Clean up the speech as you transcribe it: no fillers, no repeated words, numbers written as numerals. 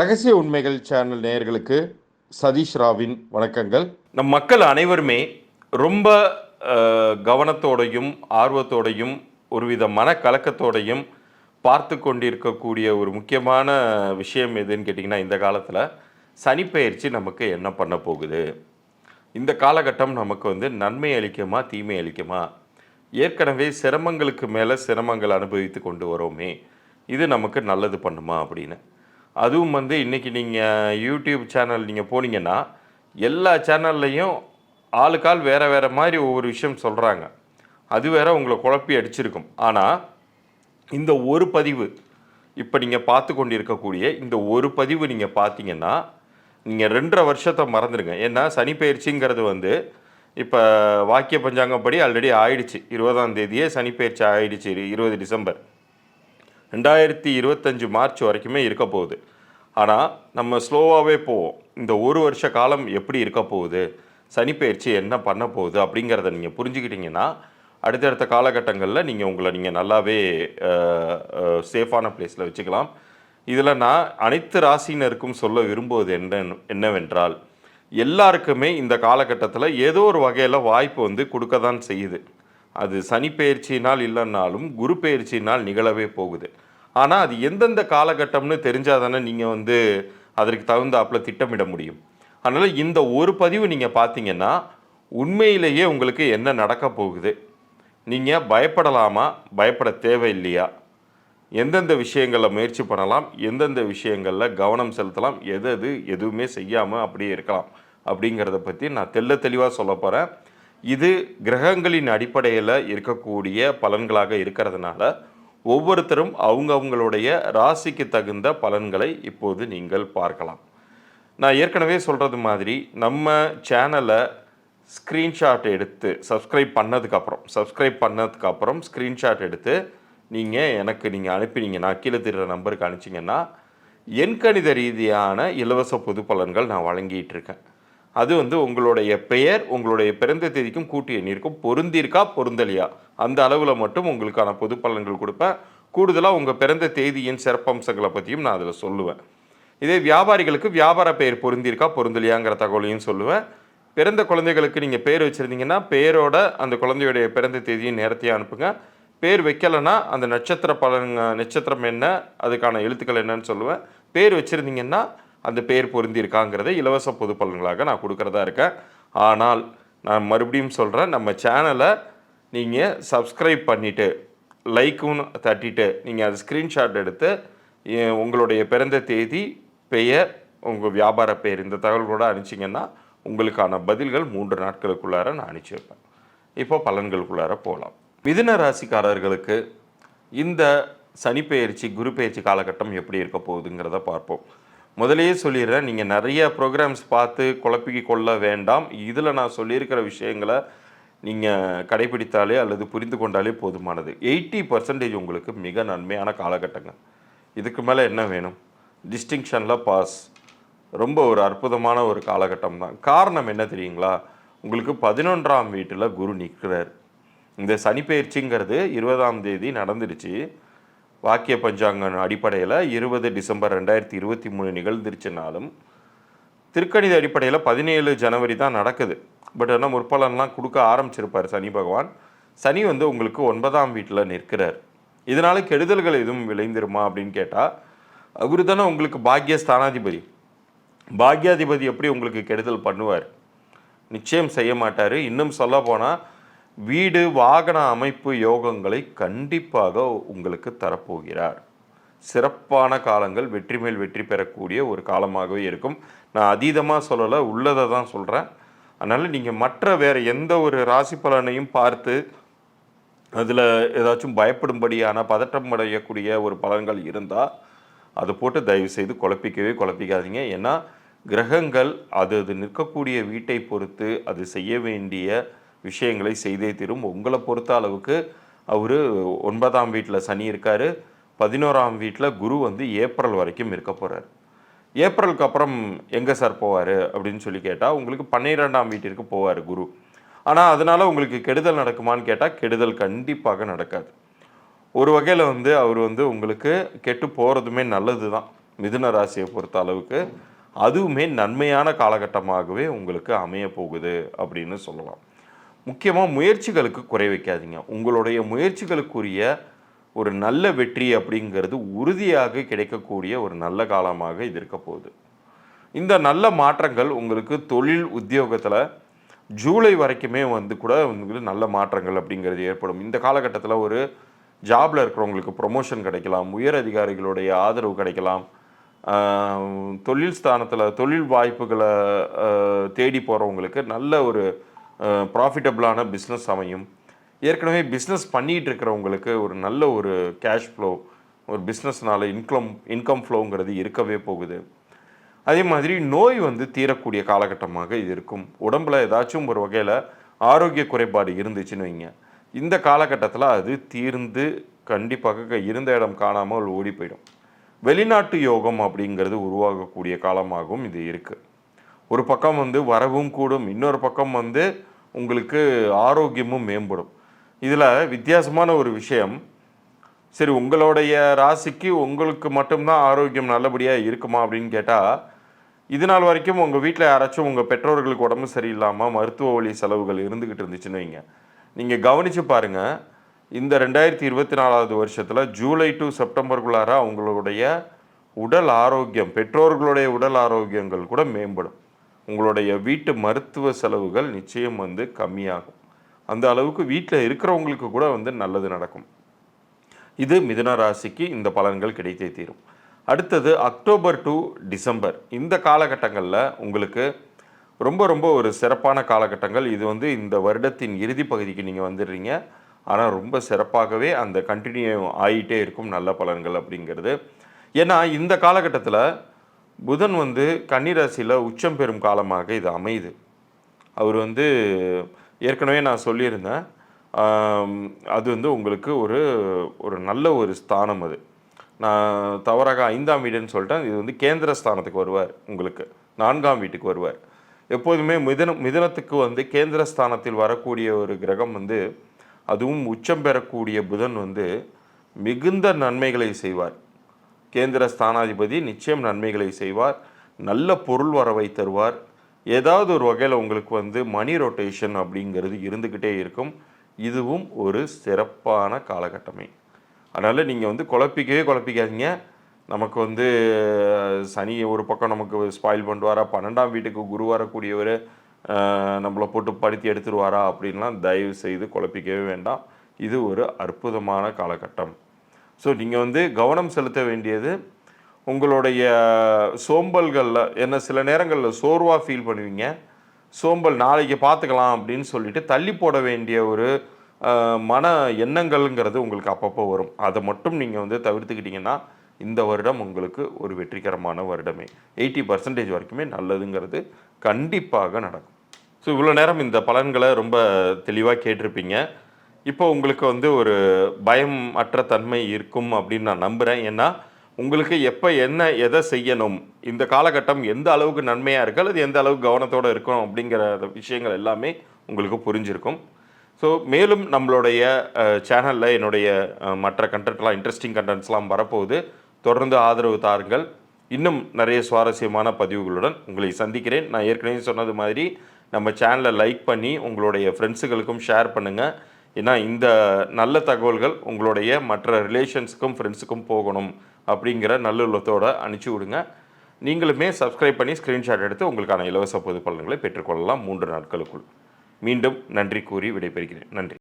ரகசிய உண்மைகள் சேனல் நேயர்களுக்கு சதீஷ் ராவின் வணக்கங்கள். நம் மக்கள் அனைவருமே ரொம்ப கவனத்தோடையும் ஆர்வத்தோடையும் ஒருவித மனக்கலக்கத்தோடையும் பார்த்து கொண்டிருக்கக்கூடிய ஒரு முக்கியமான விஷயம் எதுன்னு கேட்டிங்கன்னா, இந்த காலத்தில் சனிப்பெயர்ச்சி நமக்கு என்ன பண்ண போகுது, இந்த காலகட்டம் நமக்கு நன்மை அளிக்குமா தீமை அளிக்குமா, ஏற்கனவே சிரமங்களுக்கு மேலே சிரமங்கள் அனுபவித்து கொண்டு வரோமே, இது நமக்கு நல்லது பண்ணுமா அப்படின்னு. அதுவும் இன்றைக்கி நீங்கள் யூடியூப் சேனல் நீங்கள் போனீங்கன்னா எல்லா சேனல்லையும் ஆளுக்கால் வேறு வேறு மாதிரி ஒவ்வொரு விஷயம் சொல்கிறாங்க. அது வேற உங்களை குழப்பி அடிச்சிருக்கும். ஆனால் இந்த ஒரு பதிவு, இப்போ நீங்கள் பார்த்து கொண்டு இருக்கக்கூடிய இந்த ஒரு பதிவு நீங்கள் பார்த்தீங்கன்னா நீங்கள் 2.5 வருஷத்தை மறந்துடுங்க. ஏன்னா சனி பயிற்சிங்கிறது இப்போ வாக்கிய பஞ்சாங்கப்படி ஆல்ரெடி ஆயிடுச்சு. 20ஆம் தேதியே சனி பயிற்சி ஆயிடுச்சு. 20 டிசம்பர் 2025 மார்ச் வரைக்குமே இருக்க போகுது. ஆனால் நம்ம ஸ்லோவாகவே போவோம். இந்த ஒரு வருஷ காலம் எப்படி இருக்க போகுது, சனிப்பெயர்ச்சி என்ன பண்ண போகுது அப்படிங்கிறத நீங்கள் புரிஞ்சுக்கிட்டிங்கன்னா அடுத்தடுத்த காலகட்டங்களில் நீங்கள் நல்லாவே சேஃபான பிளேஸில் வச்சுக்கலாம். இதில் நான் அனைத்து ராசினருக்கும் சொல்ல விரும்புவது என்னவென்றால், எல்லாருக்குமே இந்த காலகட்டத்தில் ஏதோ ஒரு வகையில் வாய்ப்பு கொடுக்க தான் செய்யுது. அது சனிப்பெயர்ச்சினால் இல்லைன்னாலும் குரு பெயர்ச்சினால் நிகழவே போகுது. ஆனால் அது எந்தெந்த காலகட்டம்னு தெரிஞ்சால் தானே நீங்கள் அதற்கு தகுந்தாப்பில் திட்டமிட முடியும். அதனால் இந்த ஒரு பதிவு நீங்கள் பார்த்தீங்கன்னா உண்மையிலேயே உங்களுக்கு என்ன நடக்க போகுது, நீங்கள் பயப்படலாமா, பயப்பட தேவையில்லையா, எந்தெந்த விஷயங்களில் முயற்சி பண்ணலாம், எந்தெந்த விஷயங்களில் கவனம் செலுத்தலாம், எதுவுமே செய்யாமல் அப்படியே இருக்கலாம் அப்படிங்கிறத பற்றி நான் தெளிவாக சொல்ல போகிறேன். இது கிரகங்களின் அடிப்படையில் இருக்கக்கூடிய பலன்களாக இருக்கிறதுனால ஒவ்வொருத்தரும் அவங்களுடைய ராசிக்கு தகுந்த பலன்களை இப்போது நீங்கள் பார்க்கலாம். நான் ஏற்கனவே சொல்கிறது மாதிரி நம்ம சேனலை ஸ்க்ரீன்ஷாட் எடுத்து சப்ஸ்கிரைப் பண்ணதுக்கப்புறம் ஸ்க்ரீன்ஷாட் எடுத்து நீங்கள் அனுப்பினீங்கன்னா, கீழே தெரிகிற நம்பருக்கு அனுப்பிச்சிங்கன்னா எண்கணித ரீதியான இலவச பொது பலன்கள் நான் வழங்கிட்டு இருக்கேன். அது உங்களுடைய பெயர், உங்களுடைய பிறந்த தேதிக்கும் கூட்டு எண்ணிற்கும் பொருந்திருக்கா பொருந்தலையா அந்த அளவில் மட்டும் உங்களுக்கான பொது பலன்கள் கொடுப்பேன். கூடுதலாக உங்கள் பிறந்த தேதியின் சிறப்பம்சங்களை பற்றியும் நான் அதில் சொல்லுவேன். இதே வியாபாரிகளுக்கு வியாபார பெயர் பொருந்திருக்கா பொருந்தலையாங்கிற தகவலையும் சொல்லுவேன். பிறந்த குழந்தைகளுக்கு நீங்கள் பேர் வச்சுருந்தீங்கன்னா பேரோட அந்த குழந்தையுடைய பிறந்த தேதியும் நேரத்தையும் அனுப்புங்க. பேர் வைக்கலைன்னா அந்த நட்சத்திரம் என்ன, அதுக்கான எழுத்துக்கள் என்னன்னு சொல்லுவேன். பேர் வச்சுருந்தீங்கன்னா அந்த பேர் பொருந்திருக்காங்கிறத இலவச பொது பலன்களாக நான் கொடுக்குறதா இருக்கேன். ஆனால் நான் மறுபடியும் சொல்கிறேன், நம்ம சேனலை நீங்கள் சப்ஸ்கிரைப் பண்ணிவிட்டு லைக்கும் தட்டிட்டு நீங்கள் அது ஸ்க்ரீன்ஷாட் எடுத்து உங்களுடைய பிறந்த தேதி, பெயர், உங்கள் வியாபார பெயர் இந்த தகவல்களோடு அனுப்பிச்சிங்கன்னா உங்களுக்கான பதில்கள் 3 நாட்களுக்குள்ளார நான் அனுப்பிச்சி வைப்பேன். இப்போ பலன்களுக்குள்ளார போகலாம். மிதுன ராசிக்காரர்களுக்கு இந்த சனிப்பெயர்ச்சி குரு பெயர்ச்சி காலகட்டம் எப்படி இருக்க போகுதுங்கிறத பார்ப்போம். முதலையே சொல்லிடுறேன், நீங்கள் நிறைய ப்ரோக்ராம்ஸ் பார்த்து குழப்பிக்க கொள்ள வேண்டாம். இதில் நான் சொல்லியிருக்கிற விஷயங்களை நீங்கள் கடைபிடித்தாலே அல்லது புரிந்து கொண்டாலே போதுமானது. 80% உங்களுக்கு மிக நன்மையான காலகட்டங்கள். இதுக்கு மேலே என்ன வேணும்? டிஸ்டிங்ஷனில் பாஸ். ரொம்ப ஒரு அற்புதமான ஒரு காலகட்டம் தான். காரணம் என்ன தெரியுங்களா? உங்களுக்கு 11ஆம் வீட்டில் குரு நிற்கிறார். இந்த சனிப்பெயர்ச்சிங்கிறது 20ஆம் தேதி நடந்துருச்சு. வாக்கிய பஞ்சாங்க அடிப்படையில் 20 டிசம்பர் 2023 நிகழ்ந்துருச்சுனாலும் திருக்கணித அடிப்படையில் 17 ஜனவரி தான் நடக்குது. பட் ஆனால் முற்பலன்லாம் கொடுக்க ஆரம்பிச்சிருப்பார் சனி பகவான். சனி உங்களுக்கு 9ஆம் வீட்டில் நிற்கிறார். இதனால் கெடுதல்கள் எதுவும் விளைந்திருமா அப்படின்னு கேட்டால், அவர் தானே உங்களுக்கு பாக்யஸ்தானாதிபதி. பாக்யாதிபதி எப்படி உங்களுக்கு கெடுதல் பண்ணுவார்? நிச்சயம் செய்ய மாட்டார். இன்னும் சொல்ல போனால் வீடு வாகன அமைப்பு யோகங்களை கண்டிப்பாக உங்களுக்கு தரப்போகிறார். சிறப்பான காலங்கள், வெற்றி மேல் வெற்றி பெறக்கூடிய ஒரு காலமாகவே இருக்கும். நான் அதீதமாக சொல்லலை, உள்ளதை தான் சொல்கிறேன். அதனால் நீங்கள் மற்ற வேறு எந்த ஒரு ராசி பலனையும் பார்த்து அதில் ஏதாச்சும் பயப்படும்படியான பதட்டம் அடையக்கூடிய ஒரு பலன்கள் இருந்தால் அதை போட்டு தயவுசெய்து குழப்பிக்காதீங்க. ஏன்னா கிரகங்கள் அது நிற்கக்கூடிய வீட்டை பொறுத்து அது செய்ய வேண்டிய விஷயங்களை செய்தே தீரும். உங்களை பொறுத்த அளவுக்கு அவர் 9ஆம் வீட்டில் சனி இருக்கார், 11ஆம் வீட்டில் குரு ஏப்ரல் வரைக்கும் இருக்க போகிறார். ஏப்ரலுக்கு அப்புறம் எங்கே சார் போவார் அப்படின்னு சொல்லி கேட்டால், உங்களுக்கு 12ஆம் வீட்டிற்கு போவார் குரு. ஆனால் அதனால் உங்களுக்கு கெடுதல் நடக்குமான்னு கேட்டால், கெடுதல் கண்டிப்பாக நடக்காது. ஒரு வகையில் அவர் உங்களுக்கு கெட்டு போகிறதுமே நல்லது தான். மிதுன ராசியை பொறுத்த அளவுக்கு அதுவுமே நன்மையான காலகட்டமாகவே உங்களுக்கு அமைய போகுது அப்படின்னு சொல்லலாம். முக்கியமாக முயற்சிகளுக்கு குறை வைக்காதீங்க. உங்களுடைய முயற்சிகளுக்குரிய ஒரு நல்ல வெற்றி அப்படிங்கிறது உறுதியாக கிடைக்கக்கூடிய ஒரு நல்ல காலமாக இது இருக்க போகுது. இந்த நல்ல மாற்றங்கள் உங்களுக்கு தொழில் உத்தியோகத்தில் ஜூலை வரைக்குமே கூட உங்களுக்கு நல்ல மாற்றங்கள் அப்படிங்கிறது ஏற்படும். இந்த காலகட்டத்தில் ஒரு ஜாபில் இருக்கிறவங்களுக்கு ப்ரொமோஷன் கிடைக்கலாம், உயர் அதிகாரிகளுடைய ஆதரவு கிடைக்கலாம், தொழில் ஸ்தானத்தில் தொழில் வாய்ப்புகளை தேடி போகிறவங்களுக்கு நல்ல ஒரு ப்ராஃபிட்டபிளான பிஸ்னஸ் அமையும். ஏற்கனவே பிஸ்னஸ் பண்ணிகிட்டு இருக்கிறவங்களுக்கு ஒரு நல்ல ஒரு கேஷ் ஃப்ளோ, ஒரு பிஸ்னஸ்னால இன்கம் ஃப்ளோங்கிறது இருக்கவே போகுது. அதே மாதிரி நோய் தீரக்கூடிய காலகட்டமாக இது இருக்கும். உடம்புல ஏதாச்சும் ஒரு வகையில் ஆரோக்கிய குறைபாடு இருந்துச்சுன்னு வைங்க, இந்த காலகட்டத்தில் அது தீர்ந்து கண்டிப்பாக இருந்த இடம் காணாமல் ஓடி போயிடும். வெளிநாட்டு யோகம் அப்படிங்கிறது உருவாகக்கூடிய காலமாகவும் இது இருக்குது. ஒரு பக்கம் வரவும் கூடும், இன்னொரு பக்கம் உங்களுக்கு ஆரோக்கியமும் மேம்படும். இதில் வித்தியாசமான ஒரு விஷயம், சரி உங்களுடைய ராசிக்கு உங்களுக்கு மட்டும்தான் ஆரோக்கியம் நல்லபடியாக இருக்குமா அப்படின்னு கேட்டால், இது நாள் வரைக்கும் உங்கள் வீட்டில் யாராச்சும் உங்கள் பெற்றோர்களுக்கு உடம்பு சரியில்லாமல் மருத்துவ வழி செலவுகள் இருந்துக்கிட்டு இருந்துச்சுன்னு வைங்க, நீங்கள் கவனித்து பாருங்கள், இந்த 2024 வருஷத்தில் ஜூலை டு செப்டம்பருக்குள்ளார அவங்களுடைய உடல் ஆரோக்கியம், பெற்றோர்களுடைய உடல் ஆரோக்கியங்கள் கூட மேம்படும். உங்களுடைய வீட்டு மருத்துவ செலவுகள் நிச்சயம் கம்மியாகும். அந்த அளவுக்கு வீட்டில் இருக்கிறவங்களுக்கு கூட நல்லது நடக்கும். இது மிதுன ராசிக்கு இந்த பலன்கள் கிடைத்தே தீரும். அடுத்தது அக்டோபர் டு டிசம்பர், இந்த காலகட்டங்களில் உங்களுக்கு ரொம்ப ரொம்ப ஒரு சிறப்பான காலகட்டங்கள். இது இந்த வருடத்தின் இறுதி பகுதிக்கு நீங்கள் வந்துடுறீங்க. ஆனால் ரொம்ப சிறப்பாகவே அந்த கண்டினியூ ஆகிட்டே இருக்கும் நல்ல பலன்கள் அப்படிங்கிறது. ஏன்னா இந்த காலகட்டத்தில் புதன் கன்னிராசியில் உச்சம் பெறும் காலமாக இது அமையுது. அவர் ஏற்கனவே நான் சொல்லியிருந்தேன், அது உங்களுக்கு ஒரு ஒரு நல்ல ஒரு ஸ்தானம். அது நான் தவறாக 5ஆம் வீடுன்னு சொல்லிட்டேன். இது கேந்திர ஸ்தானத்துக்கு வருவார், உங்களுக்கு 4ஆம் வீட்டுக்கு வருவார். எப்போதுமே மிதனத்துக்கு கேந்திர ஸ்தானத்தில் வரக்கூடிய ஒரு கிரகம் அதுவும் உச்சம் பெறக்கூடிய புதன் மிகுந்த நன்மைகளை செய்வார். கேந்திர ஸ்தானாதிபதி நிச்சயம் நன்மைகளை செய்வார், நல்ல பொருள் வரவை தருவார். ஏதாவது ஒரு வகையில் உங்களுக்கு மணி ரொட்டேஷன் அப்படிங்கிறது இருந்துக்கிட்டே இருக்கும். இதுவும் ஒரு சிறப்பான காலகட்டமே. அதனால் நீங்கள் குழப்பிக்காதீங்க. நமக்கு சனி ஒரு பக்கம் நமக்கு ஸ்பாயில் பண்ணுவாரா, 12ஆம் வீட்டுக்கு குரு வரக்கூடியவர் நம்மளை போட்டு படுத்தி எடுத்துருவாரா அப்படின்லாம் தயவு செய்து குழப்பிக்கவே வேண்டாம். இது ஒரு அற்புதமான காலகட்டம். ஸோ நீங்கள் கவனம் செலுத்த வேண்டியது உங்களுடைய சோம்பல்களில். என்ன சில நேரங்களில் சோர்வாக ஃபீல் பண்ணுவீங்க, சோம்பல் நாளைக்கு பார்த்துக்கலாம் அப்படின்னு சொல்லிட்டு தள்ளி போட வேண்டிய ஒரு மன எண்ணங்கள்ங்கிறது உங்களுக்கு அப்பப்போ வரும். அதை மட்டும் நீங்கள் தவிர்த்துக்கிட்டிங்கன்னா இந்த வருடம் உங்களுக்கு ஒரு வெற்றிகரமான வருடமே. 80% வரைக்குமே நல்லதுங்கிறது கண்டிப்பாக நடக்கும். ஸோ இவ்வளோ நேரம் இந்த பலன்களை ரொம்ப தெளிவாக கேட்டிருப்பீங்க. இப்போ உங்களுக்கு ஒரு பயம் அற்ற தன்மை இருக்கும் அப்படின்னு நான் நம்புகிறேன். ஏன்னா உங்களுக்கு எப்போ எதை செய்யணும், இந்த காலகட்டம் எந்த அளவுக்கு நன்மையாக இருக்குது அல்லது எந்த அளவுக்கு கவனத்தோடு இருக்கணும் அப்படிங்கிற விஷயங்கள் எல்லாமே உங்களுக்கு புரிஞ்சிருக்கும். ஸோ மேலும் நம்மளுடைய சேனலில் என்னுடைய மற்ற கண்டென்ட்லாம், இன்ட்ரெஸ்டிங் கண்டென்ட்ஸ்லாம் வரப்போகுது. தொடர்ந்து ஆதரவு தாருங்கள். இன்னும் நிறைய சுவாரஸ்யமான பதிவுகளுடன் உங்களை சந்திக்கிறேன். நான் ஏற்கனவே சொன்னது மாதிரி நம்ம சேனலை லைக் பண்ணி உங்களுடைய ஃப்ரெண்ட்ஸுகளுக்கும் ஷேர் பண்ணுங்கள். ஏன்னா இந்த நல்ல தகவல்கள் உங்களுடைய மற்ற ரிலேஷன்ஸுக்கும் ஃப்ரெண்ட்ஸுக்கும் போகணும் அப்படிங்கிற நல்லுள்ளத்தோடு அனுப்பிச்சி விடுங்க. நீங்களுமே சப்ஸ்கிரைப் பண்ணி ஸ்க்ரீன்ஷாட் எடுத்து உங்களுக்கான இலவச பொது பலன்களை பெற்றுக்கொள்ளலாம் 3 நாட்களுக்குள். மீண்டும் நன்றி கூறி விடைபெறுகிறேன். நன்றி.